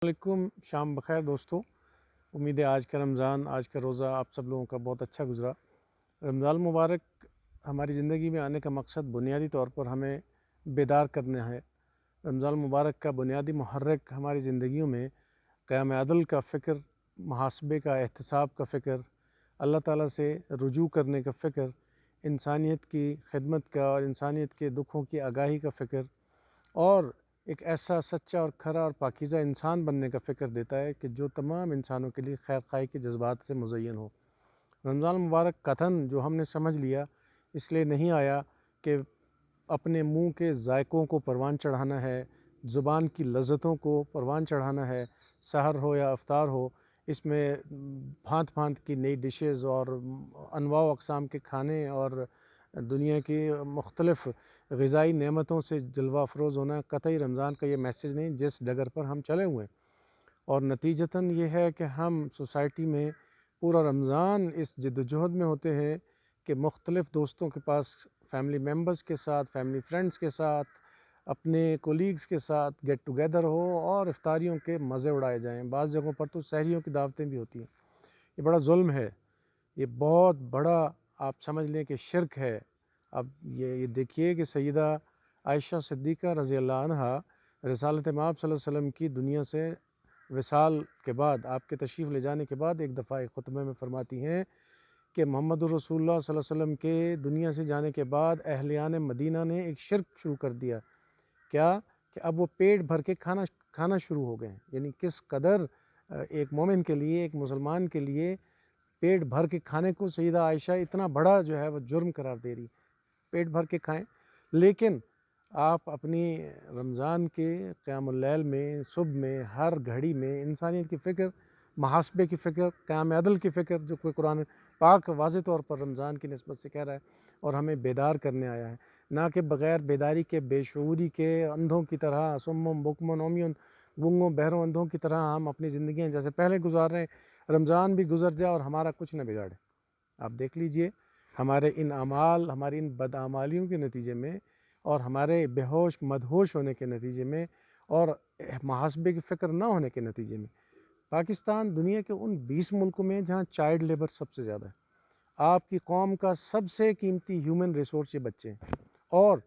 علیکم، شام بخیر دوستو۔ امید ہے آج کا رمضان، آج کا روزہ آپ سب لوگوں کا بہت اچھا گزرا۔ رمضان مبارک ہماری زندگی میں آنے کا مقصد بنیادی طور پر ہمیں بیدار کرنا ہے۔ رمضان مبارک کا بنیادی محرک ہماری زندگیوں میں قیام عدل کا فکر، محاسبے کا، احتساب کا فکر، اللہ تعالیٰ سے رجوع کرنے کا فکر، انسانیت کی خدمت کا اور انسانیت کے دکھوں کی آگاہی کا فکر، اور ایک ایسا سچا اور کھرا اور پاکیزہ انسان بننے کا فکر دیتا ہے کہ جو تمام انسانوں کے لیے خیر خواہی کے جذبات سے مزین ہو۔ رمضان مبارک قطعاً جو ہم نے سمجھ لیا اس لیے نہیں آیا کہ اپنے منہ کے ذائقوں کو پروان چڑھانا ہے، زبان کی لذتوں کو پروان چڑھانا ہے، سحر ہو یا افطار ہو، اس میں بھانت بھانت کی نئی ڈشز اور انواع و اقسام کے کھانے اور دنیا کی مختلف غذائی نعمتوں سے جلوہ افروز ہونا قطعی رمضان کا یہ میسیج نہیں جس ڈگر پر ہم چلے ہوئے ہیں۔ اور نتیجتاً یہ ہے کہ ہم سوسائٹی میں پورا رمضان اس جد و جہد میں ہوتے ہیں کہ مختلف دوستوں کے پاس فیملی ممبرز کے ساتھ، فیملی فرینڈز کے ساتھ، اپنے کولیگز کے ساتھ گیٹ ٹوگیدر ہو اور افطاریوں کے مزے اڑائے جائیں۔ بعض جگہوں پر تو سحریوں کی دعوتیں بھی ہوتی ہیں۔ یہ بڑا ظلم ہے، یہ بہت بڑا آپ سمجھ لیں کہ شرک ہے۔ اب یہ دیکھیے کہ سیدہ عائشہ صدیقہ رضی اللہ عنہا رسالت مآب صلی اللہ علیہ وسلم کی دنیا سے وصال کے بعد، آپ کے تشریف لے جانے کے بعد ایک دفعہ ایک خطبے میں فرماتی ہیں کہ محمد الرسول اللہ صلی اللہ علیہ وسلم کے دنیا سے جانے کے بعد اہلیان مدینہ نے ایک شرک شروع کر دیا۔ کیا؟ کہ اب وہ پیٹ بھر کے کھانا شروع ہو گئے ہیں۔ یعنی کس قدر ایک مومن کے لیے، ایک مسلمان کے لیے پیٹ بھر کے کھانے کو سیدہ عائشہ اتنا بڑا جو ہے وہ جرم قرار دے رہی۔ پیٹ بھر کے کھائیں، لیکن آپ اپنی رمضان کے قیام اللیل میں، صبح میں، ہر گھڑی میں انسانیت کی فکر، محاسبے کی فکر، قیام عدل کی فکر، جو کہ قرآن پاک واضح طور پر رمضان کی نسبت سے کہہ رہا ہے اور ہمیں بیدار کرنے آیا ہے، نہ کہ بغیر بیداری کے، بے شعوری کے، اندھوں کی طرح، سمم بکمن عمیٌ، گنگوں بہروں اندھوں کی طرح ہم اپنی زندگیاں جیسے پہلے گزار رہے ہیں، رمضان بھی گزر جائے اور ہمارا کچھ نہ بگاڑے۔ آپ دیکھ لیجئے ہمارے ان اعمال، ہماری ان بدعمالیوں کے نتیجے میں اور ہمارے بے ہوش مدہوش ہونے کے نتیجے میں اور محاسبے کی فکر نہ ہونے کے نتیجے میں پاکستان دنیا کے ان 20 ملکوں میں جہاں چائلڈ لیبر سب سے زیادہ ہے۔ آپ کی قوم کا سب سے قیمتی ہیومن ریسورس یہ بچے ہیں، اور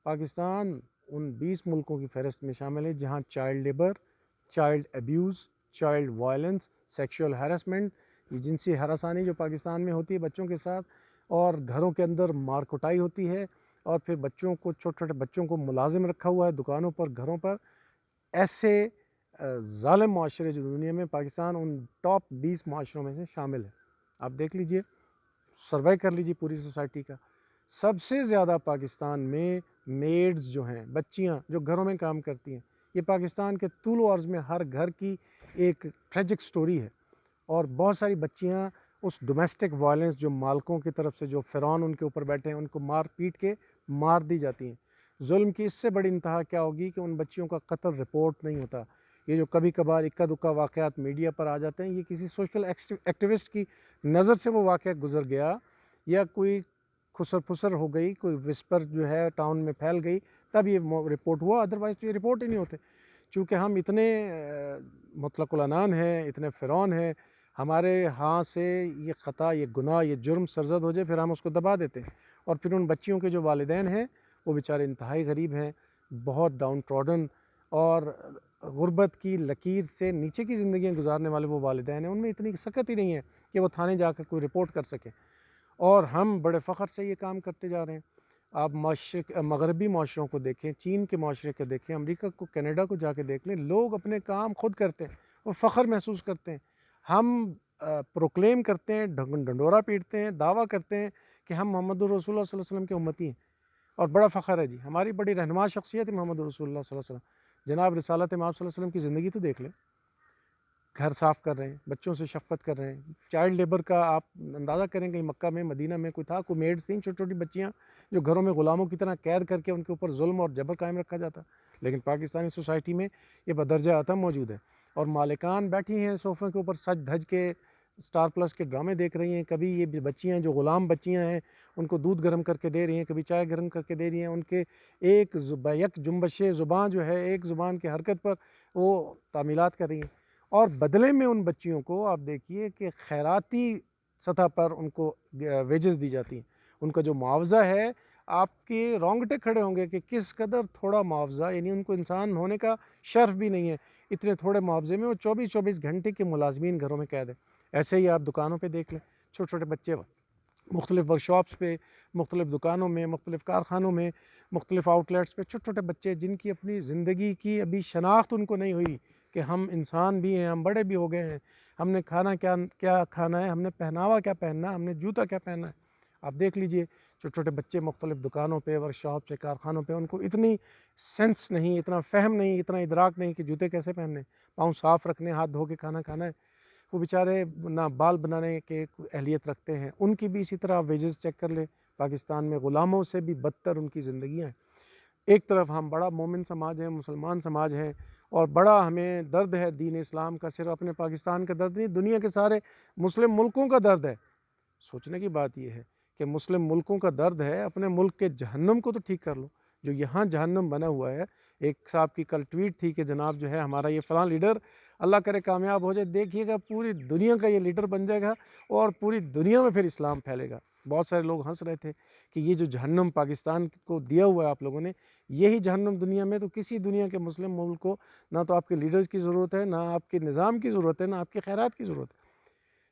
پاکستان ان 20 ملکوں کی فہرست میں شامل ہے جہاں child labour, child abuse, child violence, sexual harassment, یہ جنسی ہراسانی جو پاکستان میں ہوتی ہے بچوں کے ساتھ، اور گھروں کے اندر مار کٹائی ہوتی ہے، اور پھر بچوں کو، چھوٹے چھوٹے بچوں کو ملازم رکھا ہوا ہے دکانوں پر، گھروں پر۔ ایسے ظالم معاشرے جو دنیا میں، پاکستان ان ٹاپ 20 معاشروں میں سے شامل ہے۔ آپ دیکھ لیجئے، سروے کر لیجئے پوری سوسائٹی کا، سب سے زیادہ پاکستان میں میڈز جو ہیں، بچیاں جو گھروں میں کام کرتی ہیں، یہ پاکستان کے طول و عرض میں ہر گھر کی ایک ٹریجک سٹوری ہے۔ اور بہت ساری بچیاں اس ڈومیسٹک وائلنس جو مالکوں کی طرف سے، جو فرعون ان کے اوپر بیٹھے ہیں، ان کو مار پیٹ کے مار دی جاتی ہیں۔ ظلم کی اس سے بڑی انتہا کیا ہوگی کہ ان بچیوں کا قتل رپورٹ نہیں ہوتا۔ یہ جو کبھی کبھار اکا دکا واقعات میڈیا پر آ جاتے ہیں، یہ کسی سوشل ایکٹیوسٹ کی نظر سے وہ واقعہ گزر گیا، یا کوئی خسر پھسر ہو گئی، کوئی وسپر جو ہے ٹاؤن میں پھیل گئی، تب یہ رپورٹ ہوا، ادروائز تو یہ رپورٹ ہی نہیں ہوتے۔ چونکہ ہم اتنے مطلق العنان ہیں، اتنے فرعون ہیں، ہمارے ہاں سے یہ خطا، یہ گناہ، یہ جرم سرزد ہو جائے، پھر ہم اس کو دبا دیتے ہیں، اور پھر ان بچیوں کے جو والدین ہیں وہ بیچارے انتہائی غریب ہیں، بہت ڈاؤن ٹراڈن اور غربت کی لکیر سے نیچے کی زندگیاں گزارنے والے وہ والدین ہیں، ان میں اتنی سخت ہی نہیں ہے کہ وہ تھانے جا کر کوئی رپورٹ کر سکیں، اور ہم بڑے فخر سے یہ کام کرتے جا رہے ہیں۔ آپ مغربی معاشروں کو دیکھیں، چین کے معاشرے کو دیکھیں، امریکہ کو، کینیڈا کو جا کے دیکھ لیں، لوگ اپنے کام خود کرتے ہیں، وہ فخر محسوس کرتے ہیں۔ ہم پروکلیم کرتے ہیں، ڈنڈورا پیٹتے ہیں، دعویٰ کرتے ہیں کہ ہم محمد الرسول اللہ صلی اللہ علیہ وسلم کے امتی ہیں، اور بڑا فخر ہے جی، ہماری بڑی رہنما شخصیت ہے محمد الرسول اللہ صلی اللہ علیہ وسلم۔ جناب رسالت مآب صلی اللہ علیہ وسلم کی زندگی تو دیکھ لیں، گھر صاف کر رہے ہیں، بچوں سے شفقت کر رہے ہیں، چائلڈ لیبر کا آپ اندازہ کریں کہ مکہ میں، مدینہ میں کوئی تھا، کوئی میڈز تھیں، چھوٹی چھوٹی بچیاں جو گھروں میں غلاموں کی طرح قید کر کے ان کے اوپر ظلم اور جبر قائم رکھا جاتا، لیکن پاکستانی سوسائٹی میں یہ بدرجہ عتم موجود ہے، اور مالکان بیٹھی ہیں صوفے کے اوپر سج دھج کے اسٹار پلس کے ڈرامے دیکھ رہی ہیں، کبھی یہ بچیاں جو غلام بچیاں ہیں ان کو دودھ گرم کر کے دے رہی ہیں، کبھی چائے گرم کر کے دے رہی ہیں، ان کے ایک جنبش زبان جو ہے، ایک زبان کی حرکت پر وہ تعمیلات کر رہی ہیں، اور بدلے میں ان بچیوں کو آپ دیکھیے کہ خیراتی سطح پر ان کو ویجز دی جاتی ہیں، ان کا جو معاوضہ ہے، آپ کے رونگٹے کھڑے ہوں گے کہ کس قدر تھوڑا معاوضہ، یعنی ان کو انسان ہونے کا شرف بھی نہیں ہے، اتنے تھوڑے معاوضے میں وہ 24 گھنٹے کے ملازمین گھروں میں قید ہیں۔ ایسے ہی آپ دکانوں پہ دیکھ لیں، چھوٹے چھوٹے بچے مختلف ورکشاپس پہ، مختلف دکانوں میں، مختلف کارخانوں میں، مختلف آؤٹ لیٹس پہ، چھوٹے چھوٹے بچے جن کی اپنی زندگی کی ابھی شناخت ان کو نہیں ہوئی کہ ہم انسان بھی ہیں، ہم بڑے بھی ہو گئے ہیں، ہم نے کھانا کیا کھانا ہے، ہم نے پہناوا کیا پہننا ہے، ہم نے جوتا کیا پہننا ہے۔ آپ دیکھ لیجئے چھوٹے چھوٹے بچے مختلف دکانوں پہ، ورکشاپ پہ، کارخانوں پہ، ان کو اتنی سینس نہیں، اتنا فہم نہیں، اتنا ادراک نہیں کہ جوتے کیسے پہننے، پاؤں صاف رکھنے، ہاتھ دھو کے کھانا کھانا ہے۔ وہ بیچارے نہ بال بنانے کے اہلیت رکھتے ہیں، ان کی بھی اسی طرح ویجز چیک کر لے۔ پاکستان میں غلاموں سے بھی بدتر ان کی زندگیاں ہیں۔ ایک طرف ہم بڑا مومن سماج ہے، مسلمان سماج ہے، اور بڑا ہمیں درد ہے دین اسلام کا، صرف اپنے پاکستان کا درد نہیں، دنیا کے سارے مسلم ملکوں کا درد ہے۔ سوچنے کی بات یہ ہے کہ مسلم ملکوں کا درد ہے، اپنے ملک کے جہنم کو تو ٹھیک کر لو، جو یہاں جہنم بنا ہوا ہے۔ ایک صاحب کی کل ٹویٹ تھی کہ جناب جو ہے ہمارا یہ فلاں لیڈر اللہ کرے کامیاب ہو جائے، دیکھیے گا پوری دنیا کا یہ لیڈر بن جائے گا اور پوری دنیا میں پھر اسلام پھیلے گا۔ بہت سارے لوگ ہنس رہے تھے کہ یہ جو جہنم پاکستان کو دیا ہوا ہے آپ لوگوں نے، یہی جہنم دنیا میں، تو کسی دنیا کے مسلم ملک کو نہ تو آپ کے لیڈرز کی ضرورت ہے، نہ آپ کے نظام کی ضرورت ہے، نہ آپ کے خیرات کی ضرورت ہے۔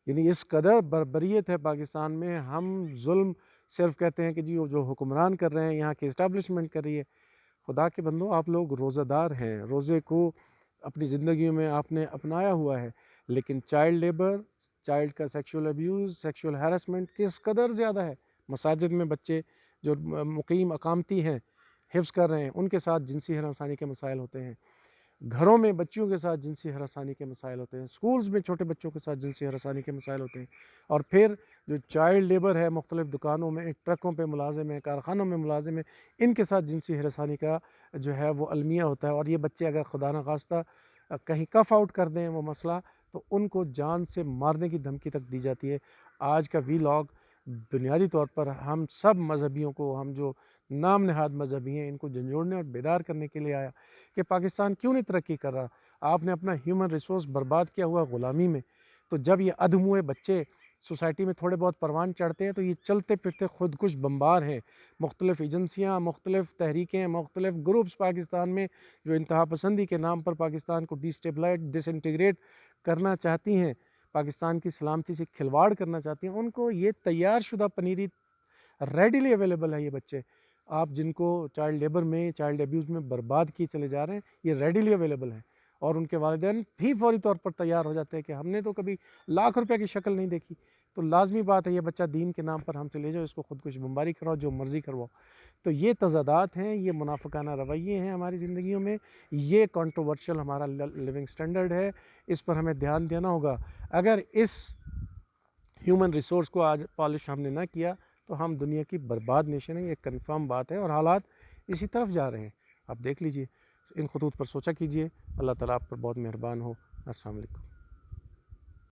یعنی اس قدر بربریت ہے پاکستان میں، ہم ظلم صرف کہتے ہیں کہ جی وہ جو حکمران کر رہے ہیں، یہاں کی اسٹیبلشمنٹ کر رہی ہے۔ خدا کے بندو، آپ لوگ روزہ دار ہیں، روزے کو اپنی زندگیوں میں آپ نے اپنایا ہوا ہے، لیکن چائلڈ لیبر، چائلڈ کا سیکشول ابیوز، سیکشول ہیرسمنٹ کس قدر زیادہ ہے۔ مساجد میں بچے جو مقیم اقامتی ہیں، حفظ کر رہے ہیں، ان کے ساتھ جنسی ہراسانی کے مسائل ہوتے ہیں، گھروں میں بچیوں کے ساتھ جنسی ہراسانی کے مسائل ہوتے ہیں، سکولز میں چھوٹے بچوں کے ساتھ جنسی ہراسانی کے مسائل ہوتے ہیں، اور پھر جو چائلڈ لیبر ہے مختلف دکانوں میں، ٹرکوں پہ ملازم ہیں، کارخانوں میں ملازم ہیں، ان کے ساتھ جنسی ہراسانی کا جو ہے وہ المیہ ہوتا ہے۔ اور یہ بچے اگر خدا نخواستہ کہیں کف آؤٹ کر دیں وہ مسئلہ، تو ان کو جان سے مارنے کی دھمکی تک دی جاتی ہے۔ آج کا وی لاگ بنیادی طور پر ہم سب مذہبیوں کو، ہم جو نام نہاد مذہبی ہیں، ان کو جھنجھوڑنے اور بیدار کرنے کے لیے آیا کہ پاکستان کیوں نہیں ترقی کر رہا۔ آپ نے اپنا ہیومن ریسورس برباد کیا ہوا غلامی میں، تو جب یہ ادھموئے بچے سوسائٹی میں تھوڑے بہت پروان چڑھتے ہیں تو یہ چلتے پھرتے خودکش بمبار ہیں۔ مختلف ایجنسیاں، مختلف تحریکیں، مختلف گروپس پاکستان میں جو انتہا پسندی کے نام پر پاکستان کو ڈس انٹیگریٹ کرنا چاہتی ہیں، پاکستان کی سلامتی سے کھلواڑ کرنا چاہتی ہیں، ان کو یہ تیار شدہ پنیری ریڈیلی اویلیبل ہے۔ یہ بچے آپ جن کو چائلڈ لیبر میں، چائلڈ ایبیوز میں برباد کیے چلے جا رہے ہیں، یہ ریڈیلی اویلیبل ہیں، اور ان کے والدین بھی فوری طور پر تیار ہو جاتے ہیں کہ ہم نے تو کبھی لاکھ روپے کی شکل نہیں دیکھی، تو لازمی بات ہے یہ بچہ دین کے نام پر ہم سے لے جاؤ، اس کو خودکش بمباری کرواؤ، جو مرضی کرواؤ۔ تو یہ تضادات ہیں، یہ منافقانہ رویے ہیں ہماری زندگیوں میں، یہ کنٹروورشل ہمارا لیونگ سٹینڈرڈ ہے، اس پر ہمیں دھیان دینا ہوگا۔ اگر اس ہیومن ریسورس کو آج پالش ہم نے نہ کیا تو ہم دنیا کی برباد نیشن ہیں، یہ کنفرم بات ہے، اور حالات اسی طرف جا رہے ہیں۔ آپ دیکھ لیجئے، ان خطوط پر سوچا کیجئے۔ اللہ تعالیٰ آپ پر بہت مہربان ہو۔ السلام علیکم۔